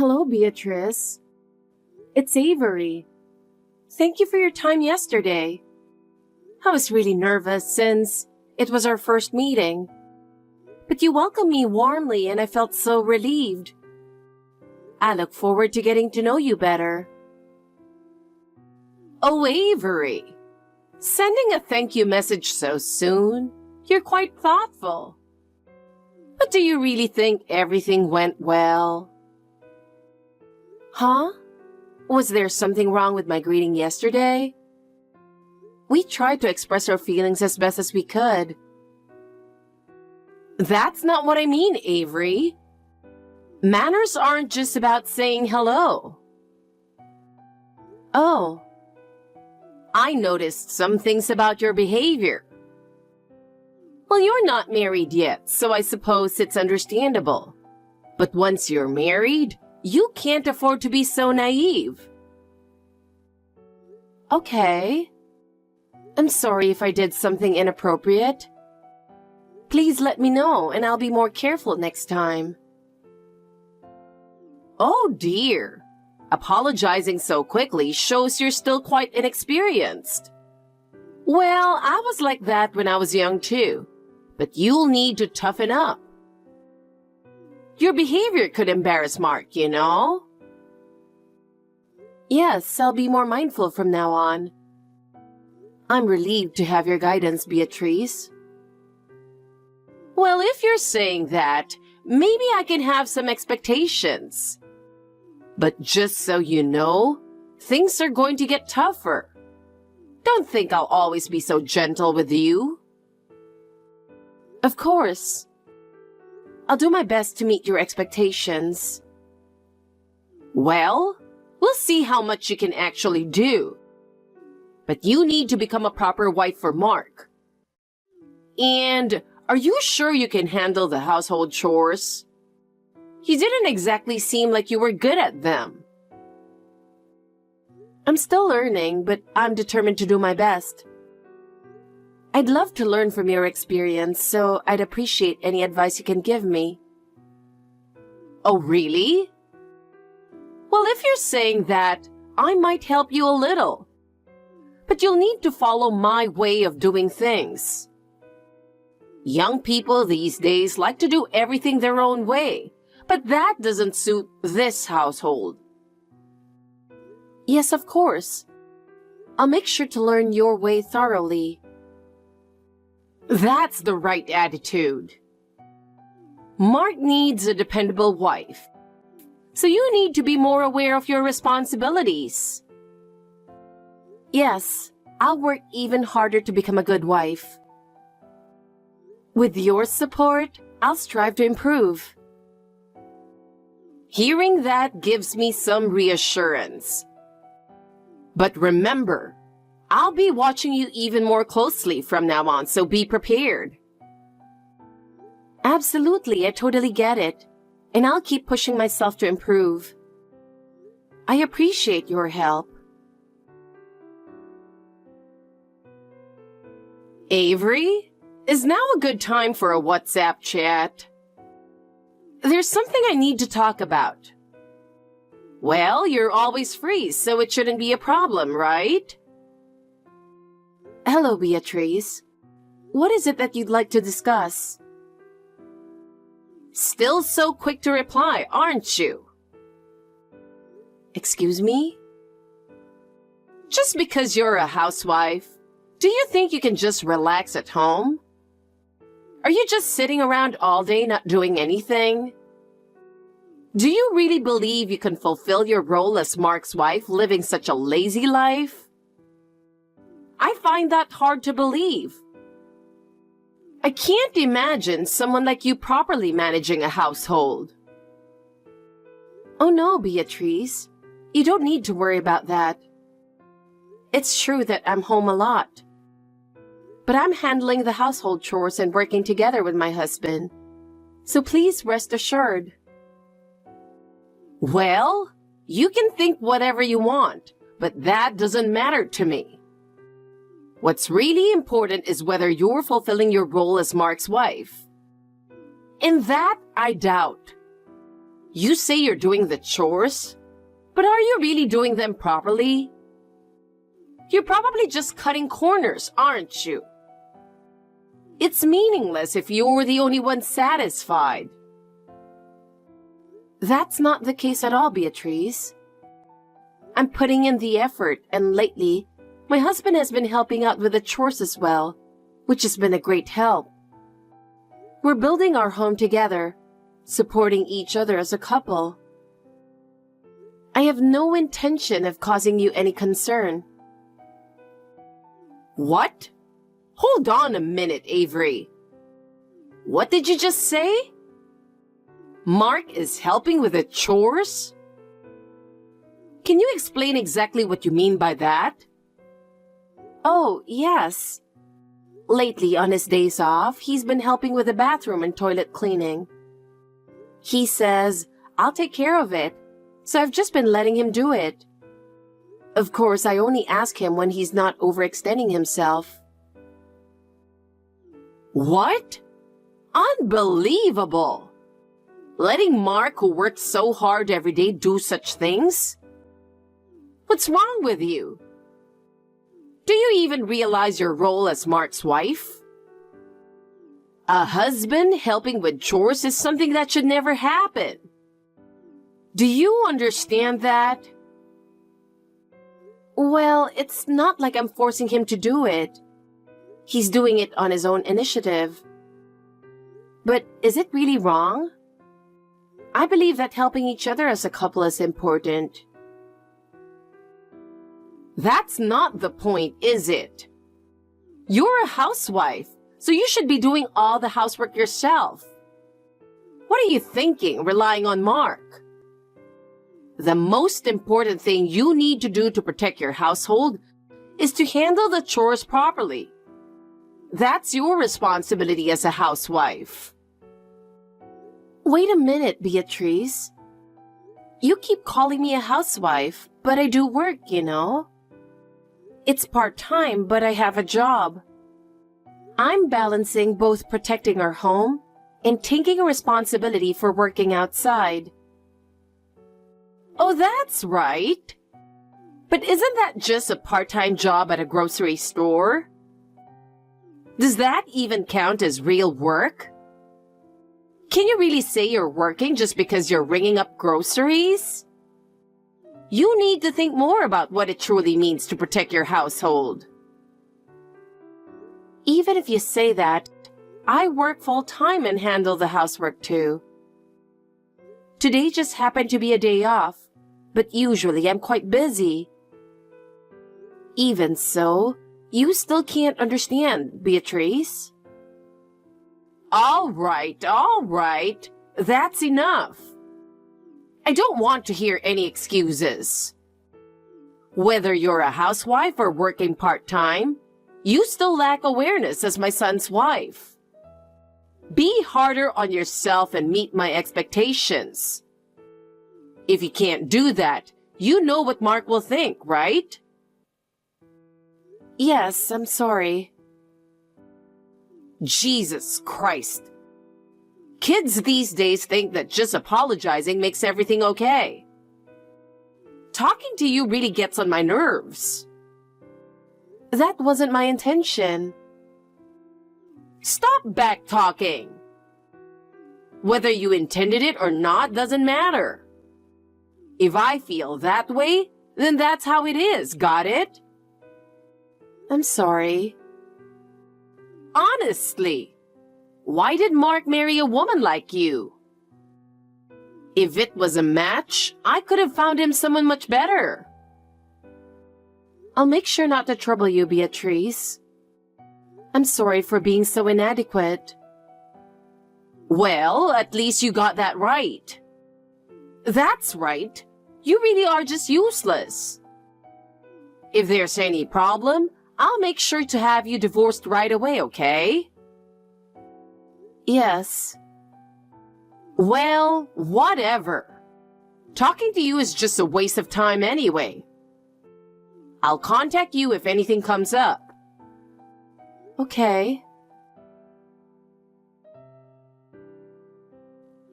Hello, Beatrice. It's Avery. Thank you for your time yesterday. I was really nervous since it was our first meeting. But you welcomed me warmly and I felt so relieved. I look forward to getting to know you better. Oh, Avery. Sending a thank you message so soon? You're quite thoughtful. But do you really think everything went well? Huh? Was there something wrong with my greeting yesterday? We tried to express our feelings as best as we could. That's not what I mean, Avery. Manners aren't just about saying hello. Oh. I noticed some things about your behavior. Well, you're not married yet, so I suppose it's understandable. But once you're married, you can't afford to be so naive. Okay. I'm sorry if I did something inappropriate. Please let me know and I'll be more careful next time. Oh dear. Apologizing so quickly shows you're still quite inexperienced. Well, I was like that when I was young too, but you'll need to toughen up. Your behavior could embarrass Mark, you know? Yes, I'll be more mindful from now on. I'm relieved to have your guidance, Beatrice. Well, if you're saying that, maybe I can have some expectations. But just so you know, things are going to get tougher. Don't think I'll always be so gentle with you. Of course. I'll do my best to meet your expectations. Well, we'll see how much you can actually do. But you need to become a proper wife for Mark. And are you sure you can handle the household chores? You didn't exactly seem like you were good at them. I'm still learning, but I'm determined to do my best. I'd love to learn from your experience, so I'd appreciate any advice you can give me. Oh, really? Well, if you're saying that, I might help you a little. But you'll need to follow my way of doing things. Young people these days like to do everything their own way. But that doesn't suit this household. Yes, of course. I'll make sure to learn your way thoroughly. That's the right attitude. Mark needs a dependable wife. So you need to be more aware of your responsibilities. Yes, I'll work even harder to become a good wife. With your support, I'll strive to improve. Hearing that gives me some reassurance. But remember, I'll be watching you even more closely from now on, so be prepared. Absolutely, I totally get it. And I'll keep pushing myself to improve. I appreciate your help. Avery, is now a good time for a WhatsApp chat? There's something I need to talk about. Well, you're always free, so it shouldn't be a problem, right? Hello, Beatrice. What is it that you'd like to discuss? Still so quick to reply, aren't you? Excuse me? Just because you're a housewife, do you think you can just relax at home? Are you just sitting around all day not doing anything? Do you really believe you can fulfill your role as Mark's wife living such a lazy life? I find that hard to believe. I can't imagine someone like you properly managing a household. Oh no, Beatrice. You don't need to worry about that. It's true that I'm home a lot. But I'm handling the household chores and working together with my husband. So please rest assured. Well, you can think whatever you want, but that doesn't matter to me. What's really important is whether you're fulfilling your role as Mark's wife. And that I doubt. You say you're doing the chores, but are you really doing them properly? You're probably just cutting corners, aren't you? It's meaningless if you're the only one satisfied. That's not the case at all, Beatrice. I'm putting in the effort, and lately, my husband has been helping out with the chores as well, which has been a great help. We're building our home together, supporting each other as a couple. I have no intention of causing you any concern. What? Hold on a minute, Avery. What did you just say? Mark is helping with the chores? Can you explain exactly what you mean by that? Oh, yes. Lately, on his days off, he's been helping with the bathroom and toilet cleaning. He says, I'll take care of it, so I've just been letting him do it. Of course, I only ask him when he's not overextending himself. What? Unbelievable! Letting Mark, who works so hard every day, do such things? What's wrong with you? Do you even realize your role as Mark's wife? A husband helping with chores is something that should never happen. Do you understand that? Well, it's not like I'm forcing him to do it. He's doing it on his own initiative. But is it really wrong? I believe that helping each other as a couple is important. That's not the point, is it? You're a housewife, so you should be doing all the housework yourself. What are you thinking, relying on Mark? The most important thing you need to do to protect your household is to handle the chores properly. That's your responsibility as a housewife. Wait a minute, Beatrice. You keep calling me a housewife, but I do work, you know. It's part-time, but I have a job. I'm balancing both protecting our home and taking a responsibility for working outside. Oh, that's right. But isn't that just a part-time job at a grocery store? Does that even count as real work? Can you really say you're working just because you're ringing up groceries? You need to think more about what it truly means to protect your household. Even if you say that, I work full-time and handle the housework too. Today just happened to be a day off, but usually I'm quite busy. Even so, you still can't understand, Beatrice. All right. That's enough. I don't want to hear any excuses. Whether you're a housewife or working part-time, you still lack awareness as my son's wife. Be harder on yourself and meet my expectations. If you can't do that, you know what Mark will think, right? Yes, I'm sorry. Jesus Christ. Kids these days think that just apologizing makes everything okay. Talking to you really gets on my nerves. That wasn't my intention. Stop back-talking. Whether you intended it or not doesn't matter. If I feel that way, then that's how it is, got it? I'm sorry. Honestly, why did Mark marry a woman like you? If it was a match, I could have found him someone much better. I'll make sure not to trouble you, Beatrice. I'm sorry for being so inadequate. Well, at least you got that right. That's right. You really are just useless. If there's any problem, I'll make sure to have you divorced right away, okay? Yes. Well, whatever. Talking to you is just a waste of time anyway. I'll contact you if anything comes up. Okay.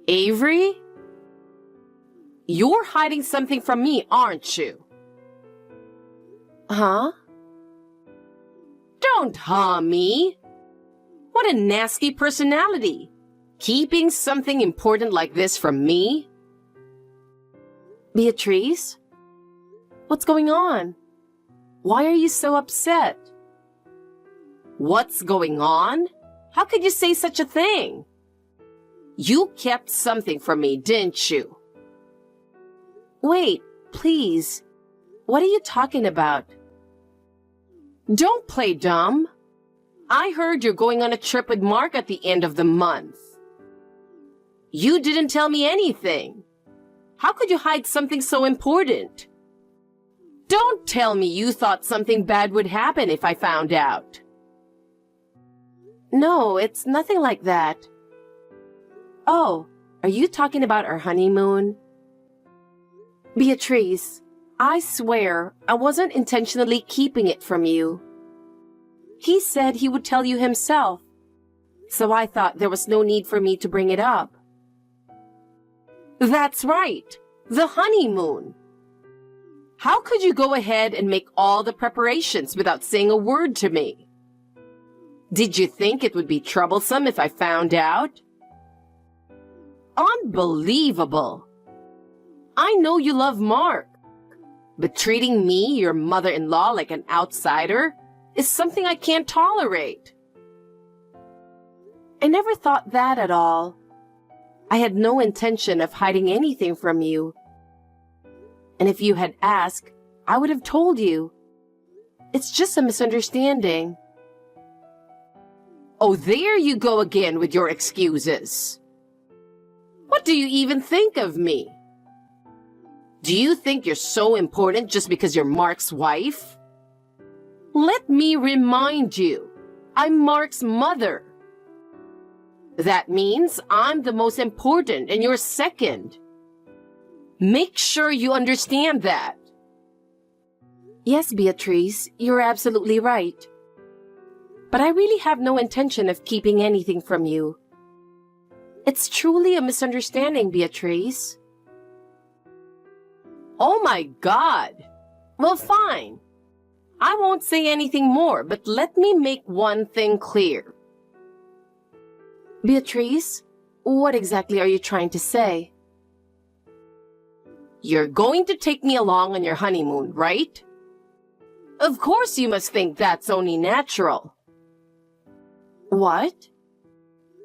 Avery? You're hiding something from me, aren't you? Huh? Don't me. What a nasty personality. Keeping something important like this from me? Beatrice? What's going on? Why are you so upset? What's going on? How could you say such a thing? You kept something from me, didn't you? Wait, please. What are you talking about? Don't play dumb. I heard you're going on a trip with Mark at the end of the month. You didn't tell me anything. How could you hide something so important? Don't tell me you thought something bad would happen if I found out. No, it's nothing like that. Oh, are you talking about our honeymoon? Beatrice, I swear I wasn't intentionally keeping it from you. He said he would tell you himself, so I thought there was no need for me to bring it up. That's right, the honeymoon. How could you go ahead and make all the preparations without saying a word to me? Did you think it would be troublesome if I found out? Unbelievable. I know you love Mark, but treating me, your mother-in-law, like an outsider is something I can't tolerate. I never thought that at all. I had no intention of hiding anything from you. And if you had asked, I would have told you. It's just a misunderstanding. Oh, there you go again with your excuses. What do you even think of me? Do you think you're so important just because you're Mark's wife? Let me remind you, I'm Mark's mother. That means I'm the most important and you're second. Make sure you understand that. Yes, Beatrice, you're absolutely right. But I really have no intention of keeping anything from you. It's truly a misunderstanding, Beatrice. Oh my God! Well, fine. I won't say anything more, but let me make one thing clear. Beatrice, what exactly are you trying to say? You're going to take me along on your honeymoon, right? Of course you must think that's only natural. What?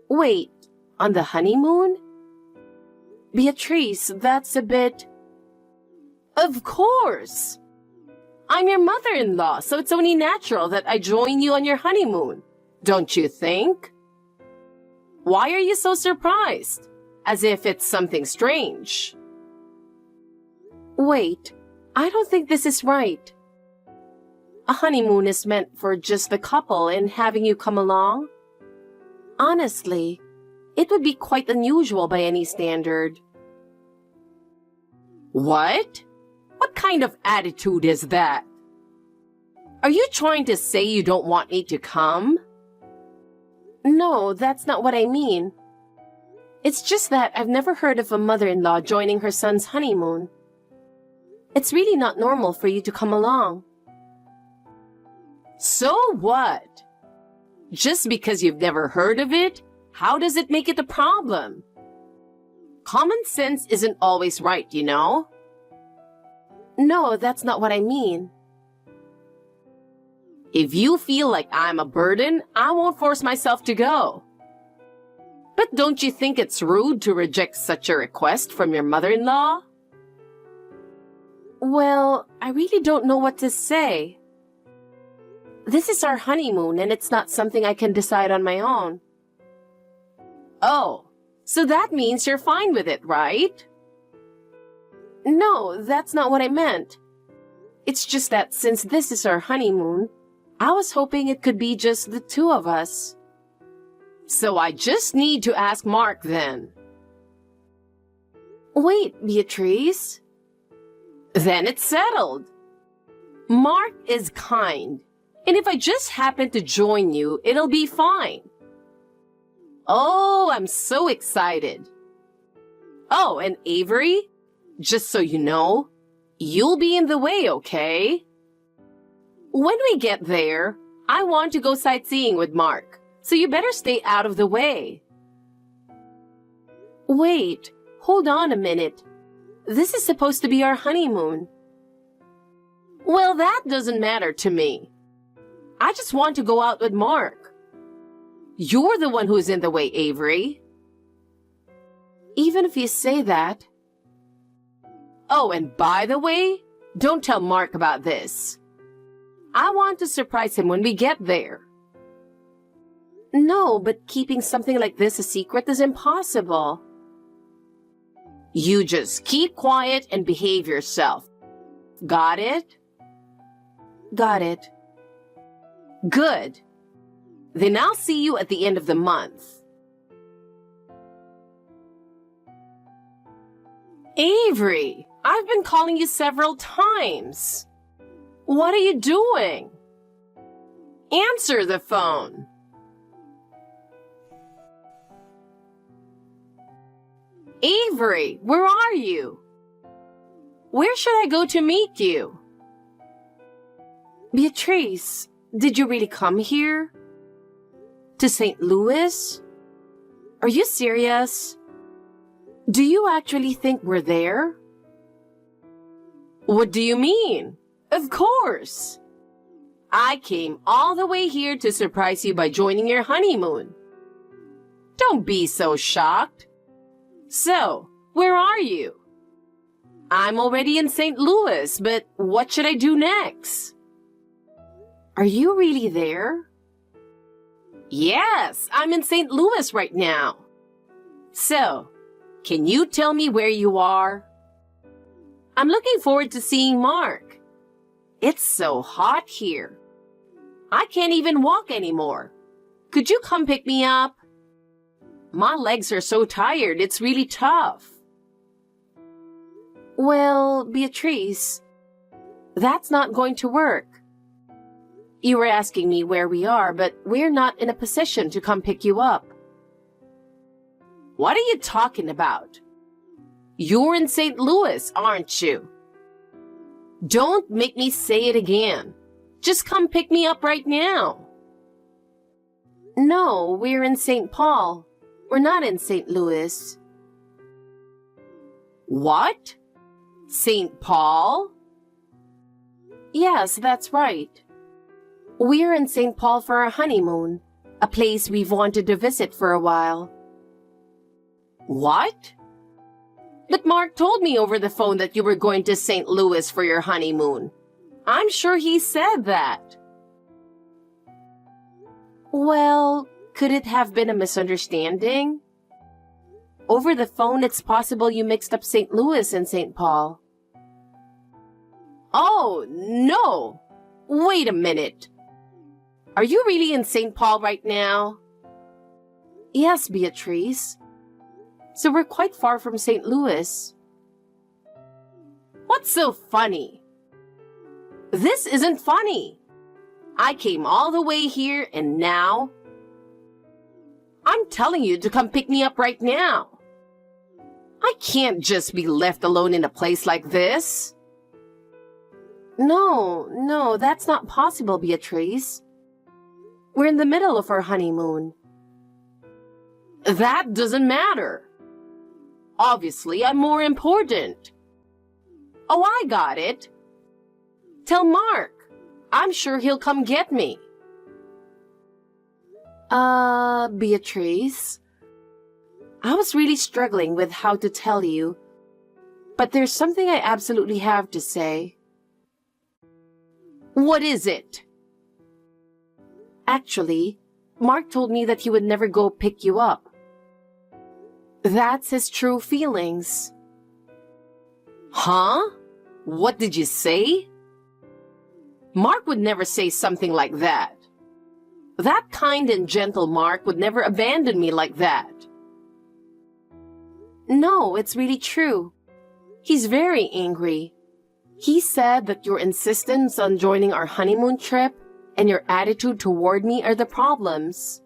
Wait, on the honeymoon? Beatrice, that's a bit... Of course! I'm your mother-in-law, so it's only natural that I join you on your honeymoon, don't you think? Why are you so surprised? As if it's something strange. Wait, I don't think this is right. A honeymoon is meant for just the couple, and having you come along? Honestly, it would be quite unusual by any standard. What? What kind of attitude is that? Are you trying to say you don't want me to come? No, that's not what I mean. It's just that I've never heard of a mother-in-law joining her son's honeymoon. It's really not normal for you to come along. So what? Just because you've never heard of it, how does it make it a problem? Common sense isn't always right, you know? No, that's not what I mean. If you feel like I'm a burden, I won't force myself to go. But don't you think it's rude to reject such a request from your mother-in-law? Well, I really don't know what to say. This is our honeymoon, and it's not something I can decide on my own. Oh, so that means you're fine with it, right? No, that's not what I meant. It's just that since this is our honeymoon, I was hoping it could be just the two of us. So I just need to ask Mark then. Wait, Beatrice. Then it's settled. Mark is kind, and if I just happen to join you, it'll be fine. Oh, I'm so excited. Oh, and Avery? just so you know, you'll be in the way, okay? When we get there, I want to go sightseeing with Mark, so you better stay out of the way. Wait, hold on a minute. This is supposed to be our honeymoon. Well, that doesn't matter to me. I just want to go out with Mark. You're the one who's in the way, Avery. Even if you say that. Oh, and by the way, don't tell Mark about this. I want to surprise him when we get there. No, but keeping something like this a secret is impossible. You just keep quiet and behave yourself. Got it? Got it. Good. Then I'll see you at the end of the month. Avery, I've been calling you several times. What are you doing? Answer the phone. Avery, where are you? Where should I go to meet you? Beatrice, did you really come here? To St. Louis? Are you serious? Do you actually think we're there? What do you mean? Of course. I came all the way here to surprise you by joining your honeymoon. Don't be so shocked. So, where are you? I'm already in St. Louis, but what should I do next? Are you really there? Yes, I'm in St. Louis right now. So, can you tell me where you are? I'm looking forward to seeing Mark. It's so hot here. I can't even walk anymore. Could you come pick me up? My legs are so tired, it's really tough. Well, Beatrice, that's not going to work. You were asking me where we are, but we're not in a position to come pick you up. What are you talking about? You're in St. Louis, aren't you? Don't make me say it again. Just come pick me up right now. No, we're in St. Paul. We're not in St. Louis. What? St. Paul? Yes, that's right. We're in St. Paul for our honeymoon, a place we've wanted to visit for a while. What? But Mark told me over the phone that you were going to St. Louis for your honeymoon. I'm sure he said that. Well, could it have been a misunderstanding? Over the phone, it's possible you mixed up St. Louis and St. Paul. Oh, no! Wait a minute. Are you really in St. Paul right now? Yes, Beatrice. So we're quite far from St. Louis. What's so funny? This isn't funny. I came all the way here and now... I'm telling you to come pick me up right now. I can't just be left alone in a place like this. No, that's not possible, Beatrice. We're in the middle of our honeymoon. That doesn't matter. Obviously, I'm more important. Oh, I got it. Tell Mark. I'm sure he'll come get me. Beatrice, I was really struggling with how to tell you, but there's something I absolutely have to say. What is it? Actually, Mark told me that he would never go pick you up. That's his true feelings. Huh? What did you say? Mark would never say something like that. That kind and gentle Mark would never abandon me like that. No, it's really true. He's very angry. He said that your insistence on joining our honeymoon trip and your attitude toward me are the problems.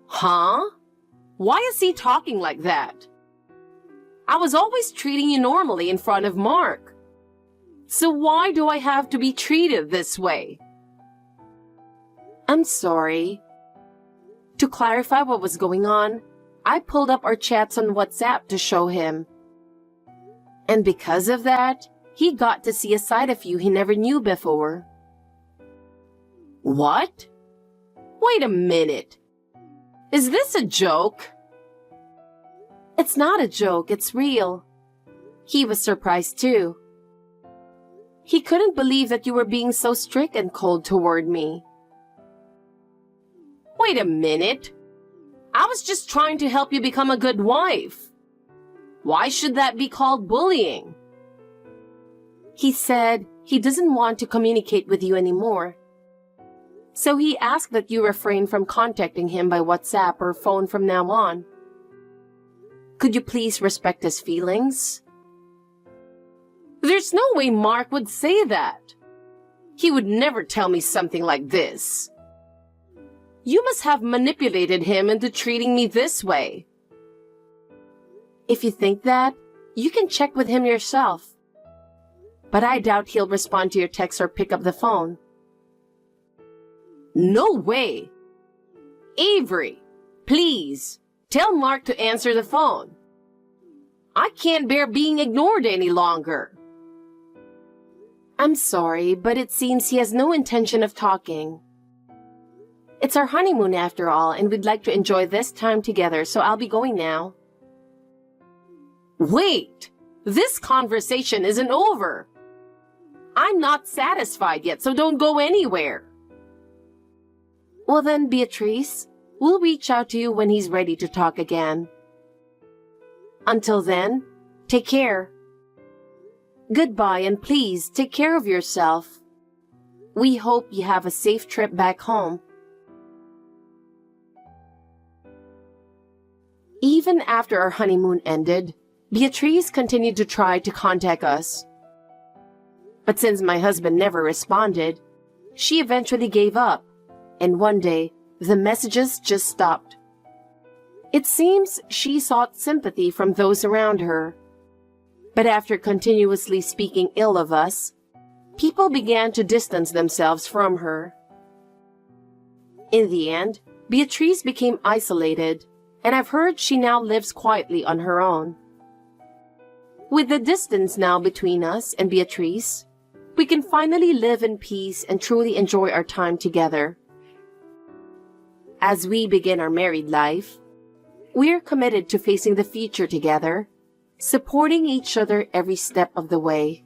Huh? Why is he talking like that? I was always treating you normally in front of Mark. So why do I have to be treated this way? I'm sorry. To clarify what was going on, I pulled up our chats on WhatsApp to show him. And because of that, he got to see a side of you he never knew before. What? Wait a minute. Is this a joke? It's not a joke, it's real. He was surprised too. He couldn't believe that you were being so strict and cold toward me. Wait a minute. I was just trying to help you become a good wife. Why should that be called bullying? He said he doesn't want to communicate with you anymore. So he asked that you refrain from contacting him by WhatsApp or phone from now on. Could you please respect his feelings? There's no way Mark would say that. He would never tell me something like this. You must have manipulated him into treating me this way. If you think that, you can check with him yourself. But I doubt he'll respond to your text or pick up the phone. No way! Avery, please, tell Mark to answer the phone. I can't bear being ignored any longer. I'm sorry, but it seems he has no intention of talking. It's our honeymoon after all, and we'd like to enjoy this time together, so I'll be going now. Wait! This conversation isn't over. I'm not satisfied yet, so don't go anywhere. Well then, Beatrice, we'll reach out to you when he's ready to talk again. Until then, take care. Goodbye, and please take care of yourself. We hope you have a safe trip back home. Even after our honeymoon ended, Beatrice continued to try to contact us. But since my husband never responded, she eventually gave up, and one day, the messages just stopped. It seems she sought sympathy from those around her. But after continuously speaking ill of us, people began to distance themselves from her. In the end, Beatrice became isolated, and I've heard she now lives quietly on her own. With the distance now between us and Beatrice, we can finally live in peace and truly enjoy our time together. As we begin our married life, we're committed to facing the future together, supporting each other every step of the way.